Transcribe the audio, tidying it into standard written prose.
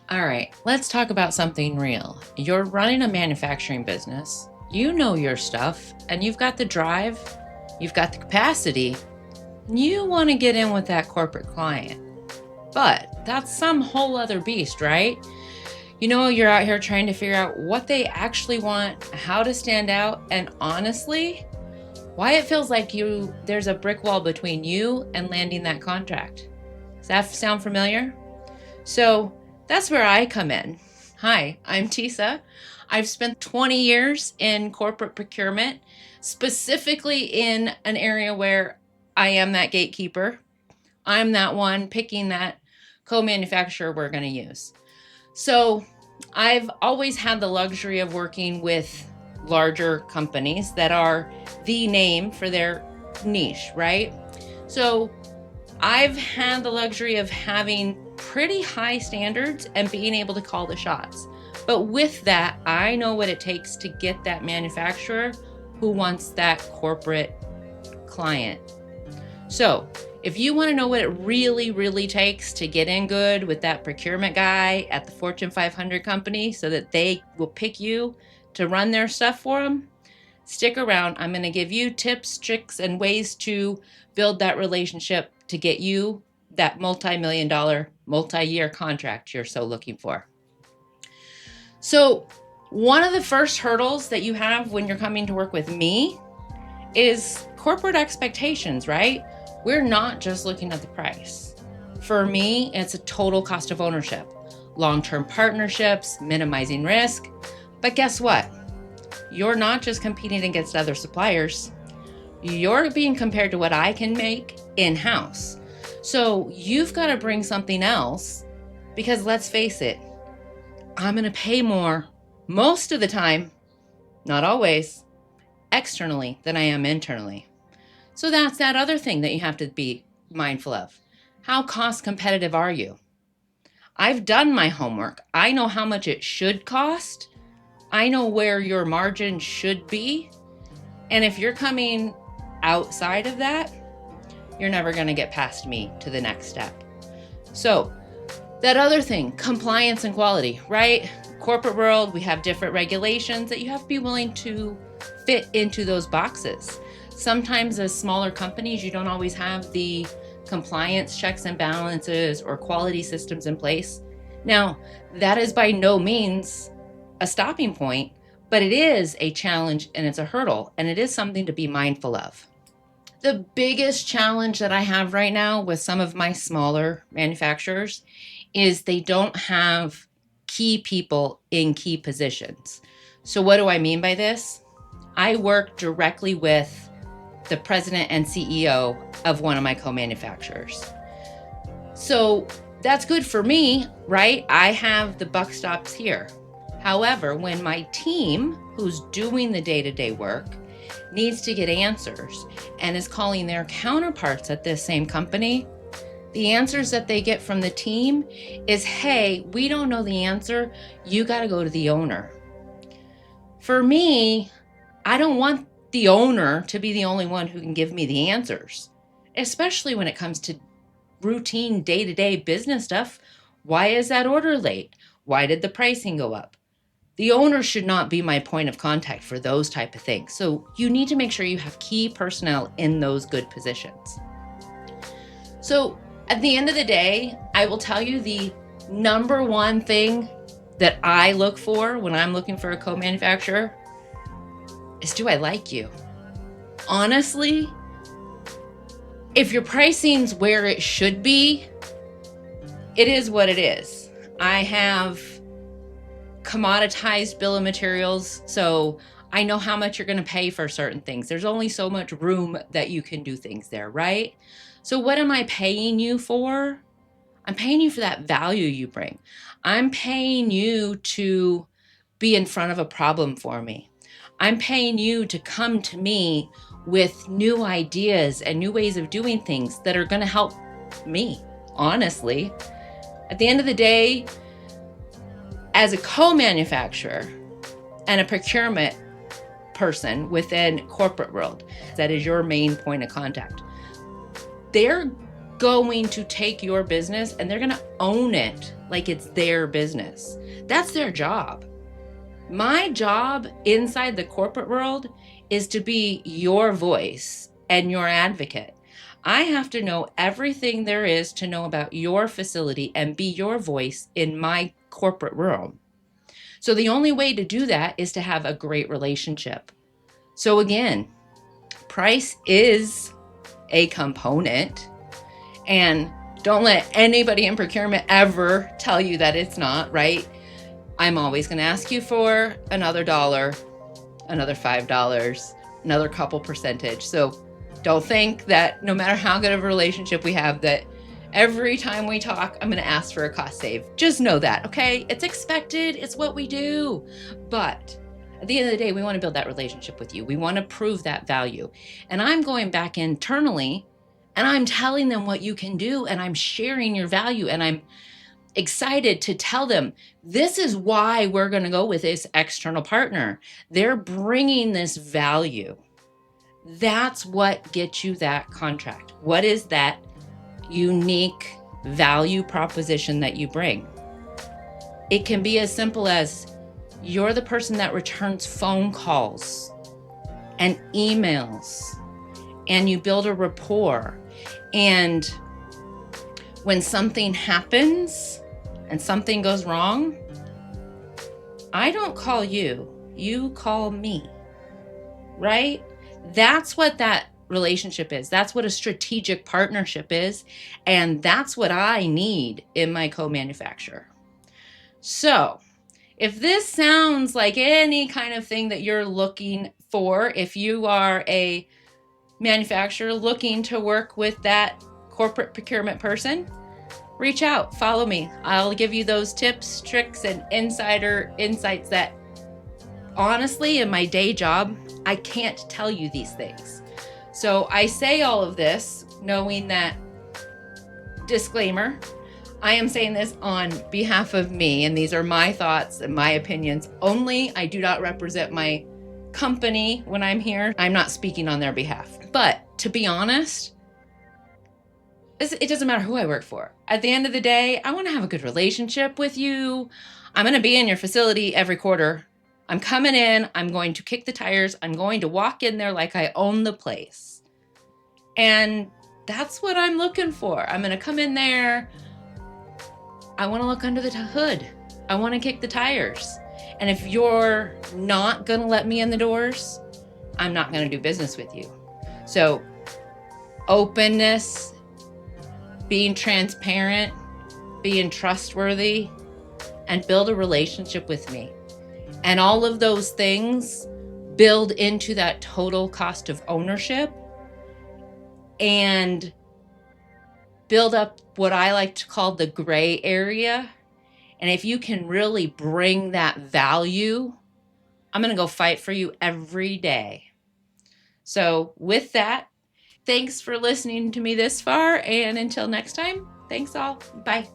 All right, let's talk about something real. You're running a manufacturing business. You know your stuff, and you've got the drive, you've got the capacity. You want to get in with that corporate client. But that's some whole other beast, right? You're out here trying to figure out what they actually want, how to stand out, and honestly, why it feels like there's a brick wall between you and landing that contract. Does that sound familiar? So that's where I come in. Hi, I'm Tisa. I've spent 20 years in corporate procurement, specifically in an area where I am that gatekeeper. I'm that one picking that co-manufacturer we're going to use. So I've always had the luxury of working with larger companies that are the name for their niche, right? So I've had the luxury of having pretty high standards and being able to call the shots. But with that, I know what it takes to get that manufacturer who wants that corporate client. So if you want to know what it really, really takes to get in good with that procurement guy at the Fortune 500 company so that they will pick you to run their stuff for them, stick around. I'm going to give you tips, tricks, and ways to build that relationship to get you that multi-million-dollar, multi-year contract you're so looking for. So one of the first hurdles that you have when you're coming to work with me is corporate expectations, right? We're not just looking at the price. For me, it's a total cost of ownership, long-term partnerships, minimizing risk. But guess what? You're not just competing against other suppliers. You're being compared to what I can make in-house. So you've got to bring something else because let's face it, I'm going to pay more most of the time, not always, externally than I am internally. So that's that other thing that you have to be mindful of. How cost competitive are you? I've done my homework. I know how much it should cost. I know where your margin should be. And if you're coming outside of that, you're never going to get past me to the next step. So that other thing, compliance and quality, right? Corporate world, we have different regulations that you have to be willing to fit into those boxes. Sometimes as smaller companies, you don't always have the compliance checks and balances or quality systems in place. Now, that is by no means a stopping point, but it is a challenge and it's a hurdle, and it is something to be mindful of. The biggest challenge that I have right now with some of my smaller manufacturers is they don't have key people in key positions. So what do I mean by this? I work directly with the president and CEO of one of my co-manufacturers. So that's good for me, right? I have the buck stops here. However, when my team, who's doing the day-to-day work, needs to get answers and is calling their counterparts at this same company, the answers that they get from the team is, hey, we don't know the answer. You got to go to the owner. For me, I don't want the owner to be the only one who can give me the answers, especially when it comes to routine day-to-day business stuff. Why is that order late? Why did the pricing go up? The owner should not be my point of contact for those type of things. So you need to make sure you have key personnel in those good positions. So at the end of the day, I will tell you the number one thing that I look for when I'm looking for a co-manufacturer is, do I like you? Honestly, if your pricing's where it should be, it is what it is. I have commoditized bill of materials, so I know how much you're going to pay for certain things. There's only so much room that you can do things there, right? So what am I paying you for? I'm paying you for that value you bring. I'm paying you to be in front of a problem for me. I'm paying you to come to me with new ideas and new ways of doing things that are going to help me, honestly. At the end of the day, as a co-manufacturer and a procurement person within corporate world, that is your main point of contact. They're going to take your business and they're going to own it like it's their business. That's their job. My job inside the corporate world is to be your voice and your advocate. I have to know everything there is to know about your facility and be your voice in my corporate realm. So the only way to do that is to have a great relationship. So again, price is a component, and don't let anybody in procurement ever tell you that it's not, right? I'm always going to ask you for another dollar, another $5, another couple percentage. So don't think that no matter how good of a relationship we have, that every time we talk, I'm going to ask for a cost save. Just know that, okay? It's expected. It's what we do. But at the end of the day, we want to build that relationship with you. We want to prove that value. And I'm going back internally and I'm telling them what you can do, and I'm sharing your value, and I'm excited to tell them, this is why we're going to go with this external partner. They're bringing this value. That's what gets you that contract. What is that unique value proposition that you bring? It can be as simple as you're the person that returns phone calls and emails, and you build a rapport. And when something happens and something goes wrong, I don't call you, you call me, right? That's what that relationship is. That's what a strategic partnership is. And that's what I need in my co-manufacturer. So if this sounds like any kind of thing that you're looking for, if you are a manufacturer looking to work with that corporate procurement person, reach out, follow me. I'll give you those tips, tricks, and insider insights that honestly, in my day job, I can't tell you these things. So I say all of this knowing that, disclaimer, I am saying this on behalf of me, and these are my thoughts and my opinions only. I do not represent my company when I'm here. I'm not speaking on their behalf. But to be honest, it doesn't matter who I work for. At the end of the day, I want to have a good relationship with you. I'm going to be in your facility every quarter. I'm coming in. I'm going to kick the tires. I'm going to walk in there like I own the place. And that's what I'm looking for. I'm going to come in there. I want to look under the hood. I want to kick the tires. And if you're not going to let me in the doors, I'm not going to do business with you. So openness, being transparent, being trustworthy, and build a relationship with me. And all of those things build into that total cost of ownership and build up what I like to call the gray area. And if you can really bring that value, I'm going to go fight for you every day. So with that, thanks for listening to me this far. And until next time, thanks all. Bye.